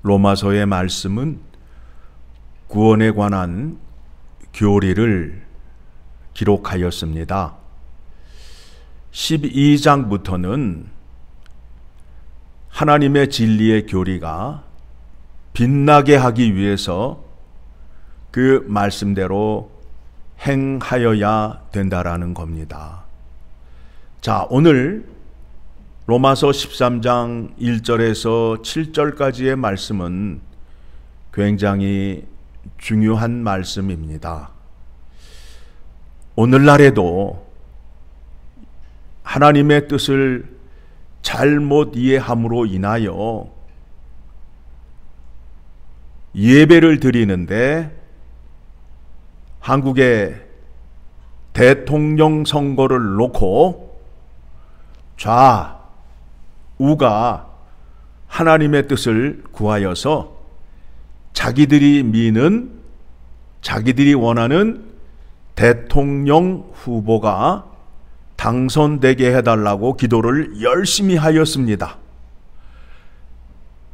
로마서의 말씀은 구원에 관한 교리를 기록하였습니다. 12장부터는 하나님의 진리의 교리가 빛나게 하기 위해서 그 말씀대로 행하여야 된다라는 겁니다. 자, 오늘 로마서 13장 1절에서 7절까지의 말씀은 굉장히 중요한 말씀입니다. 오늘날에도 하나님의 뜻을 잘못 이해함으로 인하여 예배를 드리는데 한국의 대통령 선거를 놓고 좌우가 하나님의 뜻을 구하여서 자기들이 미는, 자기들이 원하는 대통령 후보가 당선되게 해달라고 기도를 열심히 하였습니다.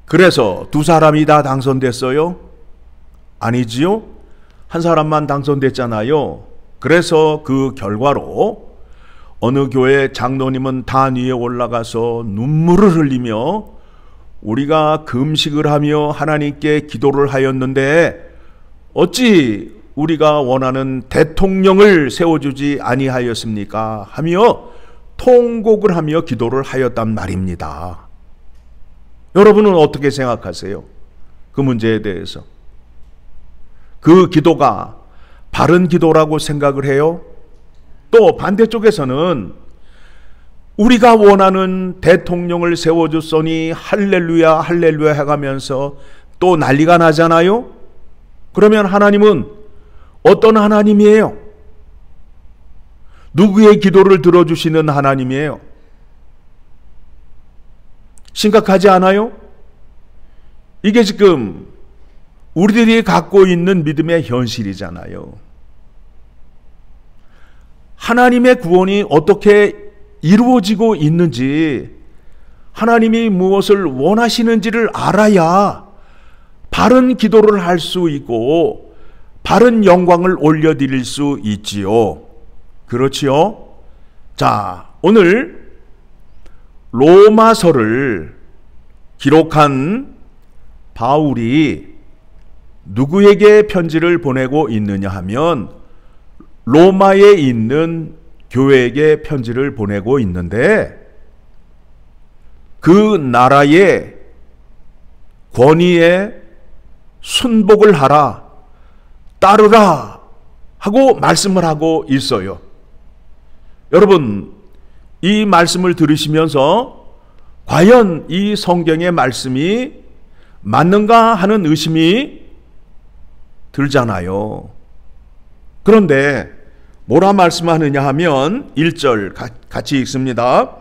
그래서 두 사람이 다 당선됐어요? 아니지요? 한 사람만 당선됐잖아요. 그래서 그 결과로 어느 교회 장로님은 단 위에 올라가서 눈물을 흘리며 우리가 금식을 하며 하나님께 기도를 하였는데 어찌 우리가 원하는 대통령을 세워주지 아니하였습니까? 하며 통곡을 하며 기도를 하였단 말입니다. 여러분은 어떻게 생각하세요? 그 문제에 대해서. 그 기도가 바른 기도라고 생각을 해요? 또 반대쪽에서는 우리가 원하는 대통령을 세워줬으니 할렐루야 할렐루야 해가면서 또 난리가 나잖아요? 그러면 하나님은 어떤 하나님이에요? 누구의 기도를 들어주시는 하나님이에요? 심각하지 않아요? 이게 지금 우리들이 갖고 있는 믿음의 현실이잖아요. 하나님의 구원이 어떻게 이루어지고 있는지, 하나님이 무엇을 원하시는지를 알아야 바른 기도를 할 수 있고 바른 영광을 올려드릴 수 있지요. 그렇지요? 자, 오늘 로마서를 기록한 바울이 누구에게 편지를 보내고 있느냐 하면 로마에 있는 교회에게 편지를 보내고 있는데 그 나라의 권위에 순복을 하라, 따르라 하고 말씀을 하고 있어요. 여러분, 이 말씀을 들으시면서 과연 이 성경의 말씀이 맞는가 하는 의심이 들잖아요. 그런데 뭐라 말씀하느냐 하면 1절 같이 읽습니다.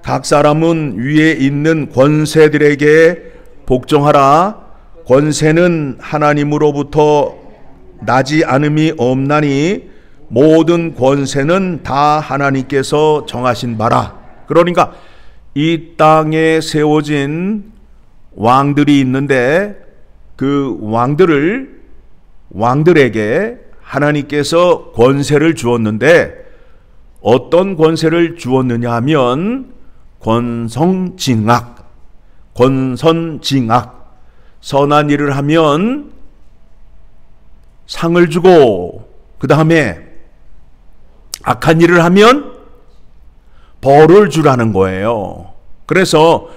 각 사람은 위에 있는 권세들에게 복종하라. 권세는 하나님으로부터 나지 않음이 없나니 모든 권세는 다 하나님께서 정하신 바라. 그러니까 이 땅에 세워진 왕들이 있는데 그 왕들에게 하나님께서 권세를 주었는데 어떤 권세를 주었느냐 하면 권선징악, 선한 일을 하면 상을 주고 그 다음에 악한 일을 하면 벌을 주라는 거예요. 그래서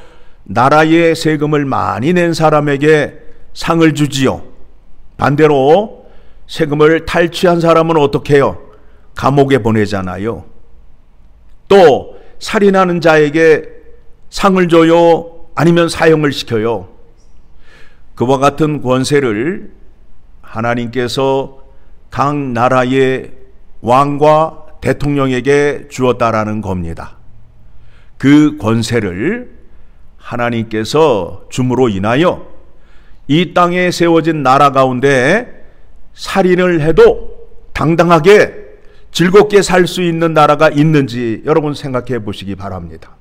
나라의 세금을 많이 낸 사람에게 상을 주지요. 반대로 세금을 탈취한 사람은 어떻게 해요? 감옥에 보내잖아요. 또 살인하는 자에게 상을 줘요? 아니면 사형을 시켜요? 그와 같은 권세를 하나님께서 각 나라의 왕과 대통령에게 주었다라는 겁니다. 그 권세를 하나님께서 줌으로 인하여 이 땅에 세워진 나라 가운데 살인을 해도 당당하게 즐겁게 살 수 있는 나라가 있는지 여러분 생각해 보시기 바랍니다.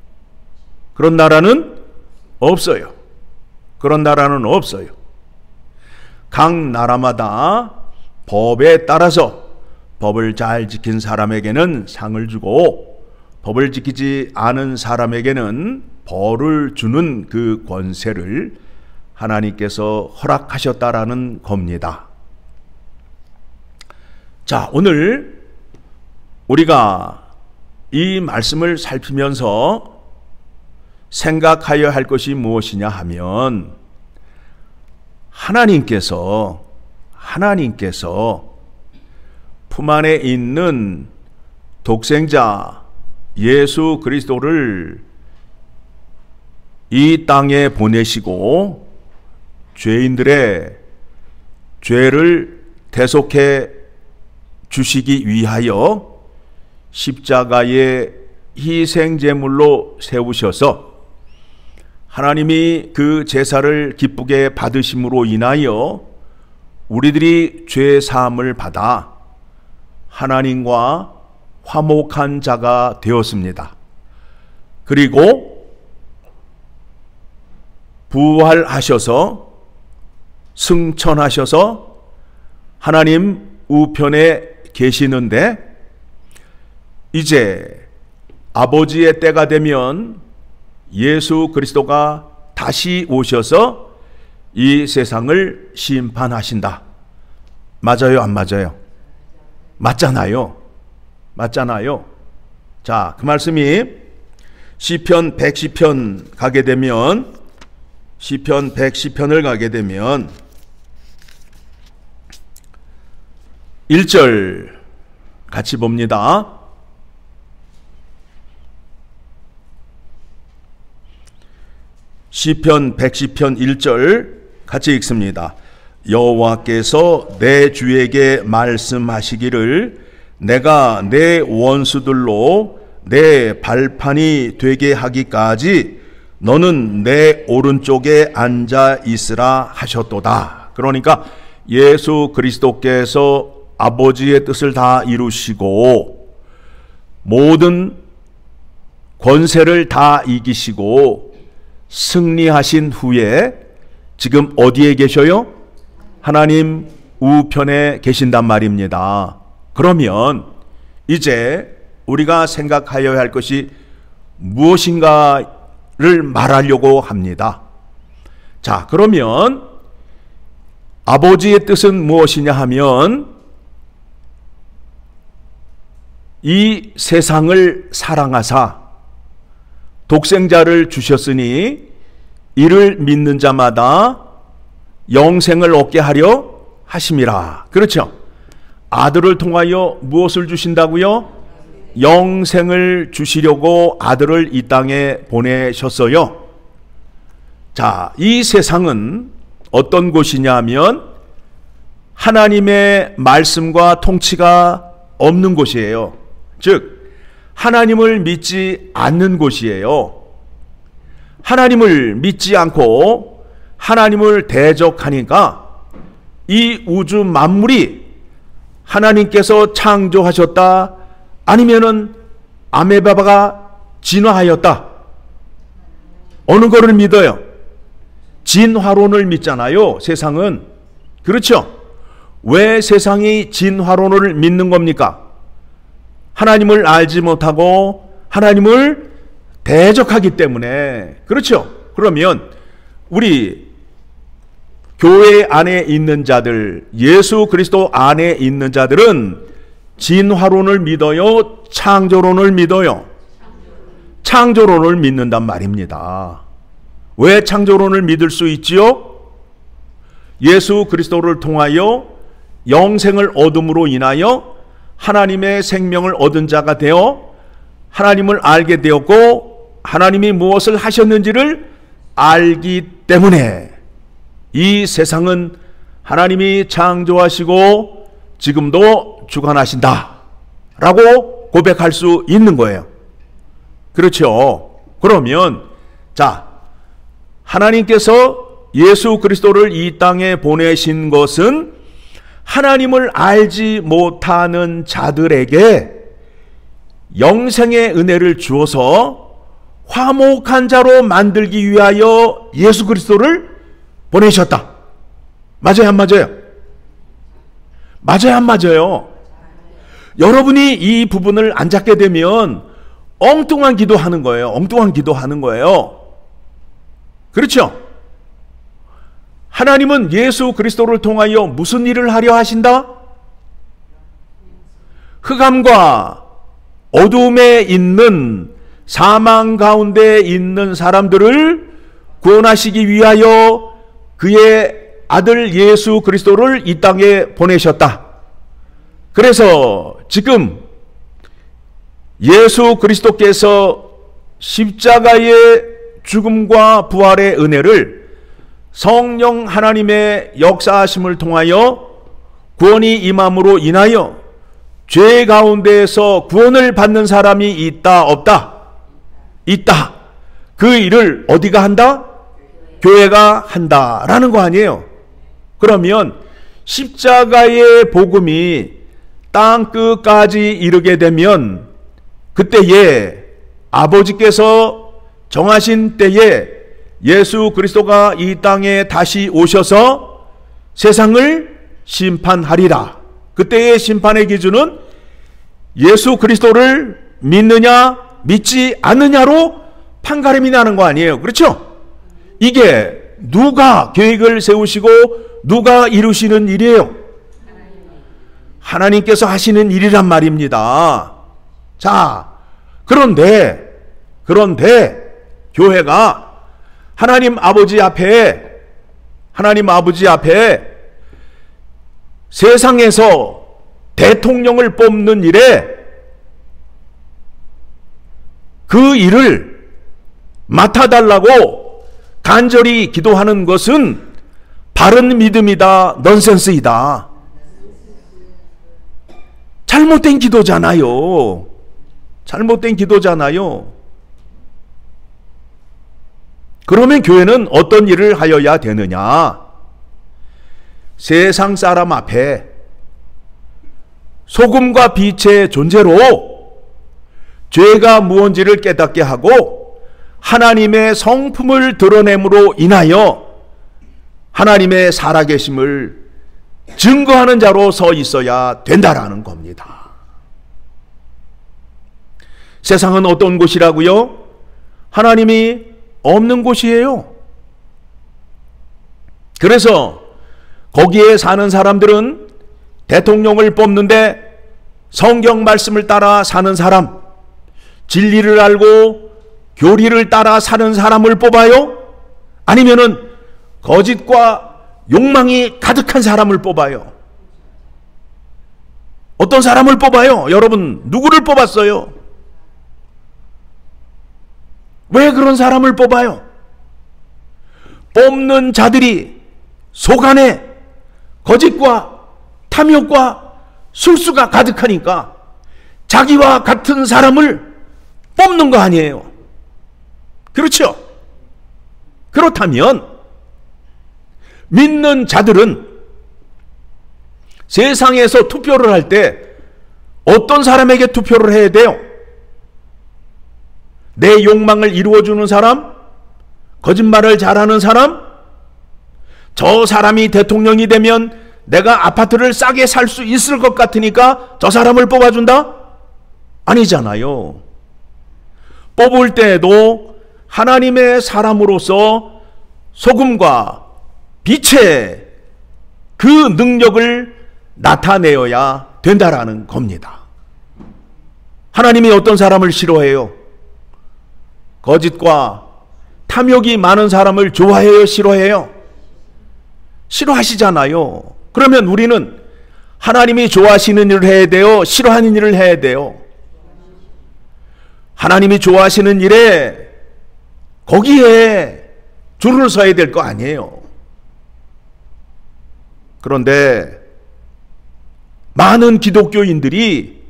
그런 나라는 없어요. 그런 나라는 없어요. 각 나라마다 법에 따라서 법을 잘 지킨 사람에게는 상을 주고 법을 지키지 않은 사람에게는 벌을 주는 그 권세를 하나님께서 허락하셨다라는 겁니다. 자, 오늘 우리가 이 말씀을 살피면서 생각하여야 할 것이 무엇이냐 하면 하나님께서 품 안에 있는 독생자 예수 그리스도를 이 땅에 보내시고 죄인들의 죄를 대속해 주시기 위하여 십자가의 희생제물로 세우셔서 하나님이 그 제사를 기쁘게 받으심으로 인하여 우리들이 죄 사함을 받아 하나님과 화목한 자가 되었습니다. 그리고 부활하셔서 승천하셔서 하나님 우편에 계시는데 이제 아버지의 때가 되면 예수 그리스도가 다시 오셔서 이 세상을 심판하신다. 맞아요, 안 맞아요? 맞잖아요. 자, 그 말씀이 시편 110편 가게 되면 시편 110편을 가게 되면 1절 같이 봅니다. 시편 110편 1절 같이 읽습니다. 여호와께서 내 주에게 말씀하시기를 내가 내 원수들로 내 발판이 되게 하기까지 너는 내 오른쪽에 앉아 있으라 하셨도다. 그러니까 예수 그리스도께서 아버지의 뜻을 다 이루시고 모든 권세를 다 이기시고 승리하신 후에 지금 어디에 계셔요? 하나님 우편에 계신단 말입니다. 그러면 이제 우리가 생각하여야 할 것이 무엇인가를 말하려고 합니다. 자, 그러면 아버지의 뜻은 무엇이냐 하면 이 세상을 사랑하사 독생자를 주셨으니 이를 믿는 자마다 영생을 얻게 하려 하심이라. 그렇죠? 아들을 통하여 무엇을 주신다고요? 영생을 주시려고 아들을 이 땅에 보내셨어요. 자, 이 세상은 어떤 곳이냐 하면 하나님의 말씀과 통치가 없는 곳이에요. 즉 하나님을 믿지 않는 곳이에요. 하나님을 믿지 않고 하나님을 대적하니까 이 우주 만물이 하나님께서 창조하셨다 아니면은 아메바바가 진화하였다. 어느 거를 믿어요? 진화론을 믿잖아요. 세상은. 그렇죠? 왜 세상이 진화론을 믿는 겁니까? 하나님을 알지 못하고 하나님을 대적하기 때문에. 그렇죠? 그러면 우리 교회 안에 있는 자들, 예수 그리스도 안에 있는 자들은 진화론을 믿어요? 창조론을 믿어요? 창조론을 믿는단 말입니다. 왜 창조론을 믿을 수 있지요? 예수 그리스도를 통하여 영생을 얻음으로 인하여 하나님의 생명을 얻은 자가 되어 하나님을 알게 되었고 하나님이 무엇을 하셨는지를 알기 때문에 이 세상은 하나님이 창조하시고 지금도 주관하신다 라고 고백할 수 있는 거예요. 그렇죠? 그러면 자, 하나님께서 예수 그리스도를 이 땅에 보내신 것은 하나님을 알지 못하는 자들에게 영생의 은혜를 주어서 화목한 자로 만들기 위하여 예수 그리스도를 보내셨다. 맞아요, 안 맞아요? 맞아요, 안 맞아요? 여러분이 이 부분을 안 잡게 되면 엉뚱한 기도하는 거예요. 엉뚱한 기도하는 거예요. 그렇죠? 하나님은 예수 그리스도를 통하여 무슨 일을 하려 하신다? 흑암과 어둠에 있는 사망 가운데 있는 사람들을 구원하시기 위하여 그의 아들 예수 그리스도를 이 땅에 보내셨다. 그래서 지금 예수 그리스도께서 십자가의 죽음과 부활의 은혜를 성령 하나님의 역사하심을 통하여 구원이 임함으로 인하여 죄 가운데에서 구원을 받는 사람이 있다 없다? 있다. 그 일을 어디가 한다? 교회가 한다라는 거 아니에요. 그러면 십자가의 복음이 땅 끝까지 이르게 되면 그때에 아버지께서 정하신 때에 예수 그리스도가 이 땅에 다시 오셔서 세상을 심판하리라. 그때의 심판의 기준은 예수 그리스도를 믿느냐 믿지 않느냐로 판가름이 나는 거 아니에요. 그렇죠? 이게 누가 계획을 세우시고 누가 이루시는 일이에요? 하나님께서 하시는 일이란 말입니다. 자, 그런데 교회가 하나님 아버지 앞에 세상에서 대통령을 뽑는 일에 그 일을 맡아달라고 간절히 기도하는 것은 바른 믿음이다, 넌센스이다. 잘못된 기도잖아요. 잘못된 기도잖아요. 그러면 교회는 어떤 일을 하여야 되느냐? 세상 사람 앞에 소금과 빛의 존재로 죄가 무언지를 깨닫게 하고 하나님의 성품을 드러냄으로 인하여 하나님의 살아계심을 증거하는 자로 서 있어야 된다라는 겁니다. 세상은 어떤 곳이라고요? 하나님이 없는 곳이에요. 그래서 거기에 사는 사람들은 대통령을 뽑는데 성경 말씀을 따라 사는 사람, 진리를 알고 교리를 따라 사는 사람을 뽑아요? 아니면은 거짓과 욕망이 가득한 사람을 뽑아요? 어떤 사람을 뽑아요? 여러분 누구를 뽑았어요? 왜 그런 사람을 뽑아요? 뽑는 자들이 속 안에 거짓과 탐욕과 술수가 가득하니까 자기와 같은 사람을 뽑는 거 아니에요. 그렇죠? 그렇다면 믿는 자들은 세상에서 투표를 할 때 어떤 사람에게 투표를 해야 돼요? 내 욕망을 이루어주는 사람? 거짓말을 잘하는 사람? 저 사람이 대통령이 되면 내가 아파트를 싸게 살 수 있을 것 같으니까 저 사람을 뽑아준다? 아니잖아요. 뽑을 때에도 하나님의 사람으로서 소금과 빛의 그 능력을 나타내어야 된다라는 겁니다. 하나님이 어떤 사람을 싫어해요? 거짓과 탐욕이 많은 사람을 좋아해요? 싫어해요? 싫어하시잖아요. 그러면 우리는 하나님이 좋아하시는 일을 해야 돼요? 싫어하는 일을 해야 돼요? 하나님이 좋아하시는 일에 거기에 줄을 서야 될 거 아니에요. 그런데 많은 기독교인들이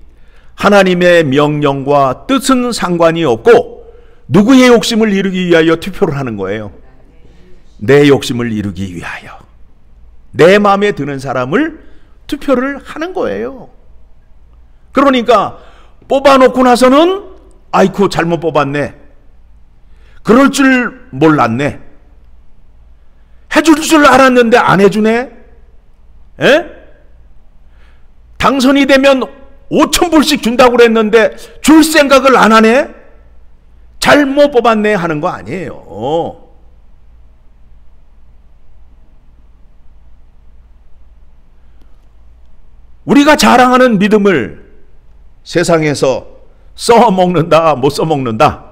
하나님의 명령과 뜻은 상관이 없고 누구의 욕심을 이루기 위하여 투표를 하는 거예요? 내 욕심을 이루기 위하여. 내 마음에 드는 사람을 투표를 하는 거예요. 그러니까 뽑아놓고 나서는 아이쿠 잘못 뽑았네. 그럴 줄 몰랐네. 해줄 줄 알았는데 안 해주네? 에? 당선이 되면 5,000불씩 준다고 그랬는데 줄 생각을 안 하네? 잘못 뽑았네 하는 거 아니에요. 우리가 자랑하는 믿음을 세상에서 써먹는다, 못 써먹는다.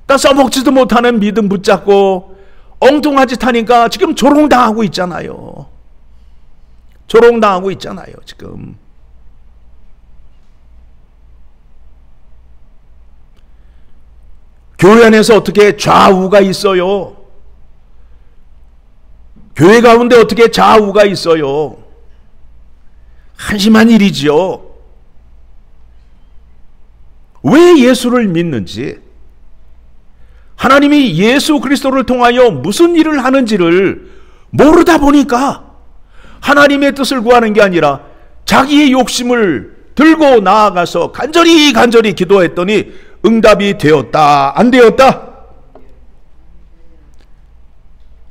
그러니까 써먹지도 못하는 믿음 붙잡고 엉뚱한 짓 하니까 지금 조롱당하고 있잖아요. 조롱당하고 있잖아요, 지금. 교회 안에서 어떻게 좌우가 있어요? 교회 가운데 어떻게 좌우가 있어요? 한심한 일이지요. 왜 예수를 믿는지, 하나님이 예수 그리스도를 통하여 무슨 일을 하는지를 모르다 보니까 하나님의 뜻을 구하는 게 아니라 자기의 욕심을 들고 나아가서 간절히 기도했더니 응답이 되었다, 안 되었다?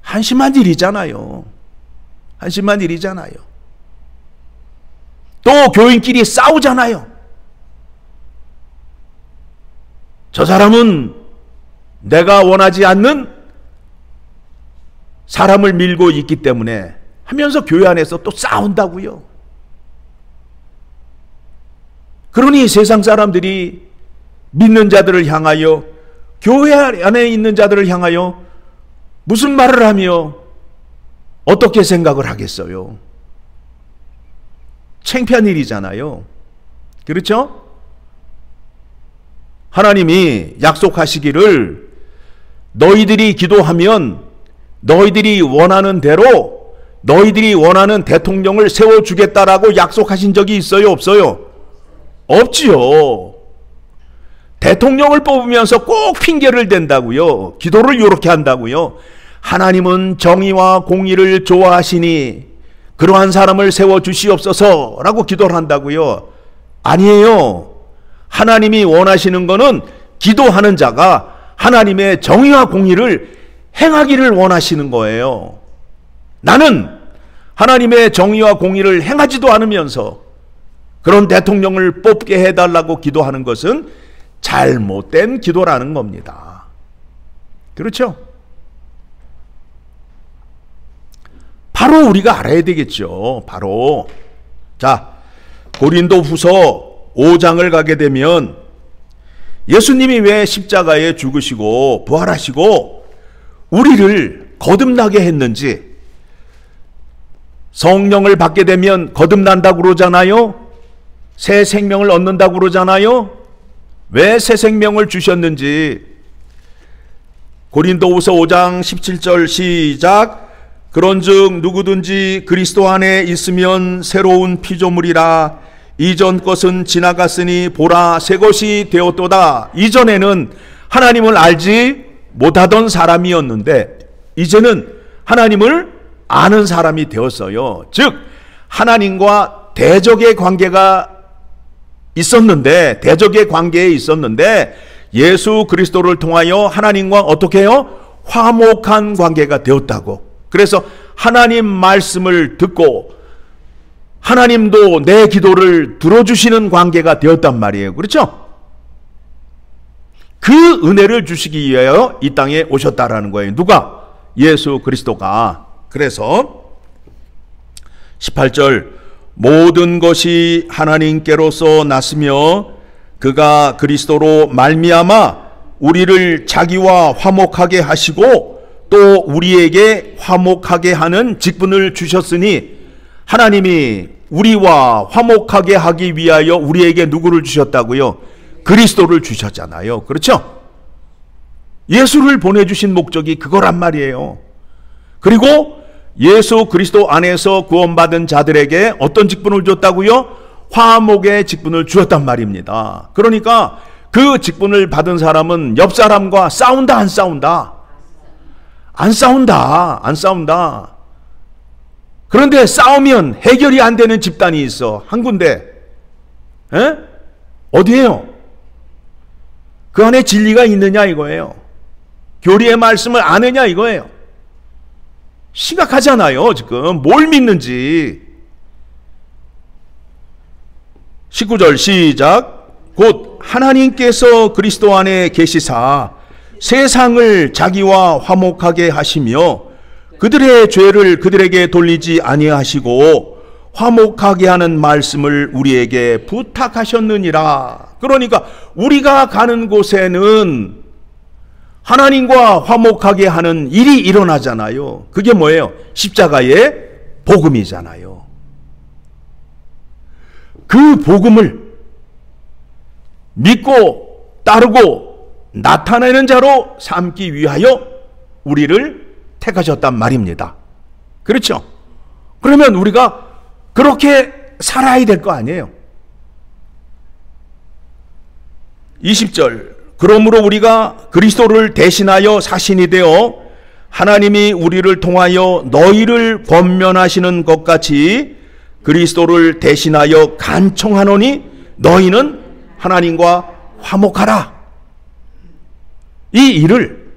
한심한 일이잖아요. 한심한 일이잖아요. 또 교인끼리 싸우잖아요. 저 사람은 내가 원하지 않는 사람을 밀고 있기 때문에 하면서 교회 안에서 또 싸운다고요. 그러니 세상 사람들이 믿는 자들을 향하여, 교회 안에 있는 자들을 향하여 무슨 말을 하며 어떻게 생각을 하겠어요? 창피한 일이잖아요. 그렇죠? 하나님이 약속하시기를 너희들이 기도하면 너희들이 원하는 대로 너희들이 원하는 대통령을 세워주겠다라고 약속하신 적이 있어요, 없어요? 없지요. 대통령을 뽑으면서 꼭 핑계를 댄다고요. 기도를 이렇게 한다고요. 하나님은 정의와 공의를 좋아하시니 그러한 사람을 세워주시옵소서라고 기도를 한다고요. 아니에요. 하나님이 원하시는 거는 기도하는 자가 하나님의 정의와 공의를 행하기를 원하시는 거예요. 나는 하나님의 정의와 공의를 행하지도 않으면서 그런 대통령을 뽑게 해달라고 기도하는 것은 잘못된 기도라는 겁니다. 그렇죠? 바로 우리가 알아야 되겠죠. 바로. 자, 고린도후서 5장을 가게 되면 예수님이 왜 십자가에 죽으시고 부활하시고 우리를 거듭나게 했는지, 성령을 받게 되면 거듭난다고 그러잖아요. 새 생명을 얻는다고 그러잖아요. 왜 새 생명을 주셨는지 고린도후서 5장 17절 시작. 그런즉 누구든지 그리스도 안에 있으면 새로운 피조물이라, 이전 것은 지나갔으니 보라 새 것이 되었도다. 이전에는 하나님을 알지 못하던 사람이었는데 이제는 하나님을 아는 사람이 되었어요. 즉 하나님과 대적의 관계가 있었는데, 대적의 관계에 있었는데 예수 그리스도를 통하여 하나님과 어떻게 해요? 화목한 관계가 되었다고. 그래서 하나님 말씀을 듣고 하나님도 내 기도를 들어주시는 관계가 되었단 말이에요. 그렇죠? 그 은혜를 주시기 위하여 이 땅에 오셨다라는 거예요. 누가? 예수 그리스도가. 그래서 18절, 모든 것이 하나님께로서 났으며 그가 그리스도로 말미암아 우리를 자기와 화목하게 하시고 또 우리에게 화목하게 하는 직분을 주셨으니, 하나님이 우리와 화목하게 하기 위하여 우리에게 누구를 주셨다고요? 그리스도를 주셨잖아요. 그렇죠? 예수를 보내주신 목적이 그거란 말이에요. 그리고 예수 그리스도 안에서 구원받은 자들에게 어떤 직분을 줬다고요? 화목의 직분을 주었단 말입니다. 그러니까 그 직분을 받은 사람은 옆 사람과 싸운다, 안 싸운다? 안 싸운다, 안 싸운다. 그런데 싸우면 해결이 안 되는 집단이 있어. 한 군데. 에? 어디에요? 그 안에 진리가 있느냐 이거예요. 교리의 말씀을 아느냐 이거예요. 심각하잖아요. 지금 뭘 믿는지. 19절 시작. 곧 하나님께서 그리스도 안에 계시사 세상을 자기와 화목하게 하시며 그들의 죄를 그들에게 돌리지 아니하시고 화목하게 하는 말씀을 우리에게 부탁하셨느니라. 그러니까 우리가 가는 곳에는 하나님과 화목하게 하는 일이 일어나잖아요. 그게 뭐예요? 십자가의 복음이잖아요. 그 복음을 믿고 따르고 나타내는 자로 삼기 위하여 우리를 택하셨단 말입니다. 그렇죠? 그러면 우리가 그렇게 살아야 될 거 아니에요. 20절. 그러므로 우리가 그리스도를 대신하여 사신이 되어 하나님이 우리를 통하여 너희를 권면하시는 것 같이 그리스도를 대신하여 간청하노니 너희는 하나님과 화목하라. 이 일을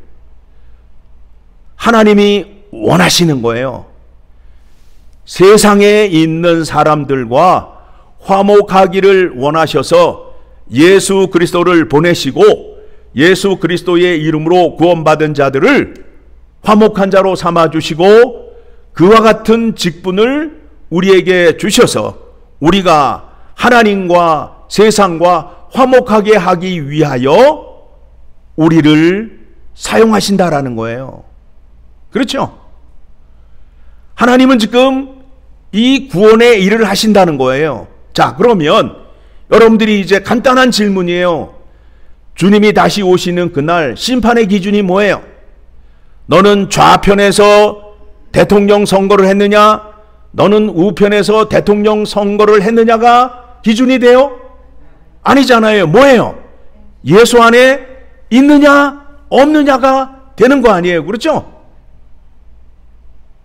하나님이 원하시는 거예요. 세상에 있는 사람들과 화목하기를 원하셔서 예수 그리스도를 보내시고 예수 그리스도의 이름으로 구원받은 자들을 화목한 자로 삼아주시고 그와 같은 직분을 우리에게 주셔서 우리가 하나님과 세상과 화목하게 하기 위하여 우리를 사용하신다라는 거예요. 그렇죠? 하나님은 지금 이 구원의 일을 하신다는 거예요. 자, 그러면 여러분들이 이제 간단한 질문이에요. 주님이 다시 오시는 그날 심판의 기준이 뭐예요? 너는 좌편에서 대통령 선거를 했느냐? 너는 우편에서 대통령 선거를 했느냐가 기준이 돼요? 아니잖아요. 뭐예요? 예수 안에 있느냐 없느냐가 되는 거 아니에요. 그렇죠?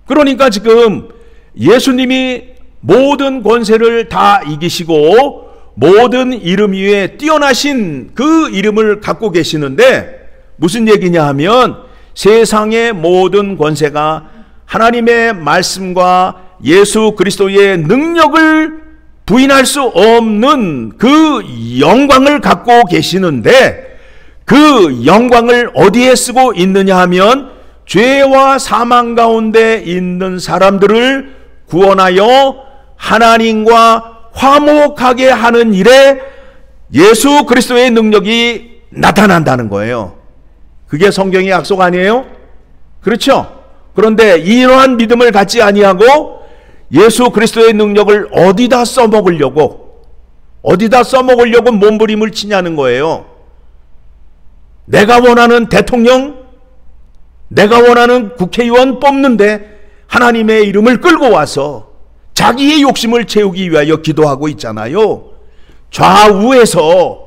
그러니까 지금 예수님이 모든 권세를 다 이기시고 모든 이름 위에 뛰어나신 그 이름을 갖고 계시는데 무슨 얘기냐 하면 세상의 모든 권세가 하나님의 말씀과 예수 그리스도의 능력을 부인할 수 없는 그 영광을 갖고 계시는데 그 영광을 어디에 쓰고 있느냐 하면 죄와 사망 가운데 있는 사람들을 구원하여 하나님과 화목하게 하는 일에 예수 그리스도의 능력이 나타난다는 거예요. 그게 성경의 약속 아니에요? 그렇죠? 그런데 이러한 믿음을 갖지 아니하고 예수 그리스도의 능력을 어디다 써먹으려고 몸부림을 치냐는 거예요. 내가 원하는 대통령, 내가 원하는 국회의원 뽑는데 하나님의 이름을 끌고 와서 자기의 욕심을 채우기 위하여 기도하고 있잖아요. 좌우에서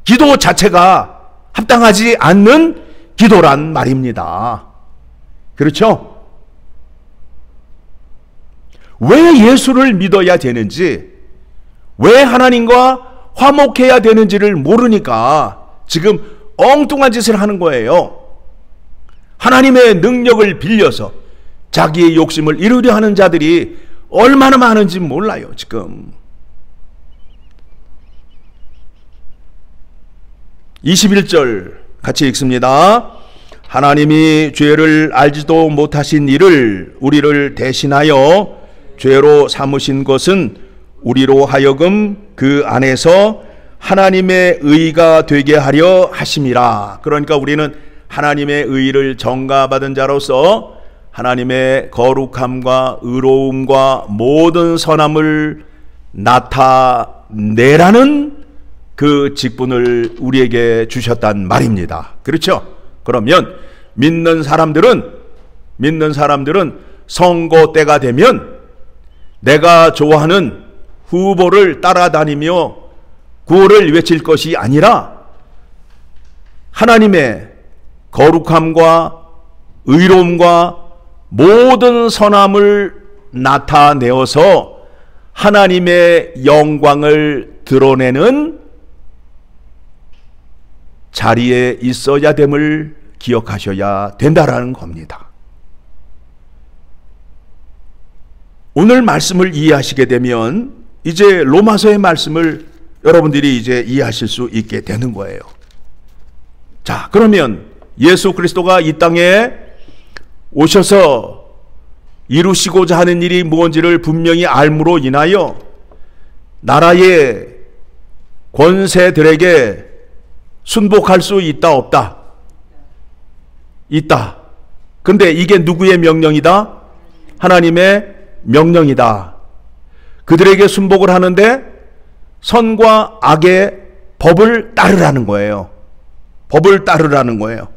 기도 자체가 합당하지 않는 기도란 말입니다. 그렇죠? 왜 예수를 믿어야 되는지, 왜 하나님과 화목해야 되는지를 모르니까 지금 엉뚱한 짓을 하는 거예요. 하나님의 능력을 빌려서 자기의 욕심을 이루려 하는 자들이 얼마나 많은지 몰라요, 지금. 21절 같이 읽습니다. 하나님이 죄를 알지도 못하신 이를 우리를 대신하여 죄로 삼으신 것은 우리로 하여금 그 안에서 하나님의 의가 되게 하려 하심이라. 그러니까 우리는 하나님의 의를 전가받은 자로서 하나님의 거룩함과 의로움과 모든 선함을 나타내라는 그 직분을 우리에게 주셨단 말입니다. 그렇죠? 그러면 믿는 사람들은 선거 때가 되면 내가 좋아하는 후보를 따라다니며 구호를 외칠 것이 아니라 하나님의 거룩함과 의로움과 모든 선함을 나타내어서 하나님의 영광을 드러내는 자리에 있어야 됨을 기억하셔야 된다라는 겁니다. 오늘 말씀을 이해하시게 되면 이제 로마서의 말씀을 여러분들이 이제 이해하실 수 있게 되는 거예요. 자, 그러면 예수 그리스도가 이 땅에 오셔서 이루시고자 하는 일이 무엇인지를 분명히 알므로 인하여 나라의 권세들에게 순복할 수 있다 없다? 있다. 근데 이게 누구의 명령이다? 하나님의 명령이다. 그들에게 순복을 하는데 선과 악의 법을 따르라는 거예요. 법을 따르라는 거예요.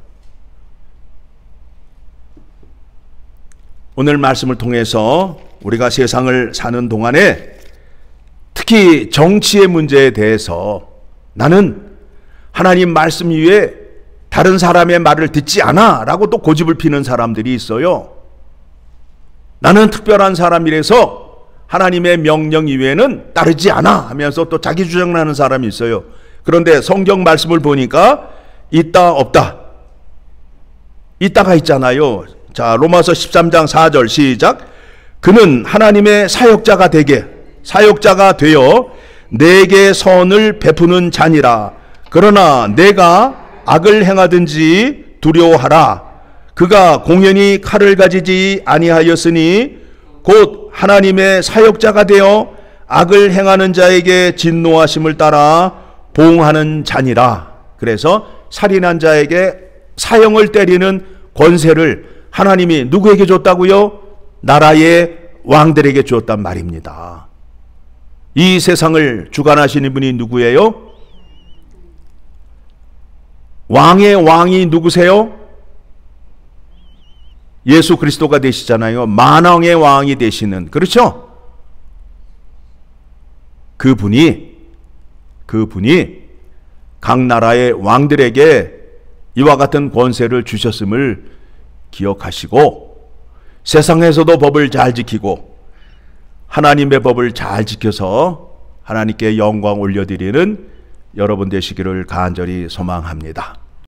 오늘 말씀을 통해서 우리가 세상을 사는 동안에 특히 정치의 문제에 대해서 나는 하나님 말씀 이외에 다른 사람의 말을 듣지 않아 라고 또 고집을 피는 사람들이 있어요. 나는 특별한 사람이라서 하나님의 명령 이외에는 따르지 않아 하면서 또 자기 주장을 하는 사람이 있어요. 그런데 성경 말씀을 보니까 있다 없다? 있다가 있잖아요. 자, 로마서 13장 4절 시작. 그는 하나님의 사역자가 되어 내게 선을 베푸는 자니라. 그러나 내가 악을 행하든지 두려워하라. 그가 공연히 칼을 가지지 아니하였으니 곧 하나님의 사역자가 되어 악을 행하는 자에게 진노하심을 따라 보응하는 자니라. 그래서 살인한 자에게 사형을 때리는 권세를 하나님이 누구에게 줬다고요? 나라의 왕들에게 주었단 말입니다. 이 세상을 주관하시는 분이 누구예요? 왕의 왕이 누구세요? 예수 그리스도가 되시잖아요. 만왕의 왕이 되시는, 그렇죠? 그분이 각 나라의 왕들에게 이와 같은 권세를 주셨음을 기억하시고 세상에서도 법을 잘 지키고 하나님의 법을 잘 지켜서 하나님께 영광 올려드리는 여러분 되시기를 간절히 소망합니다.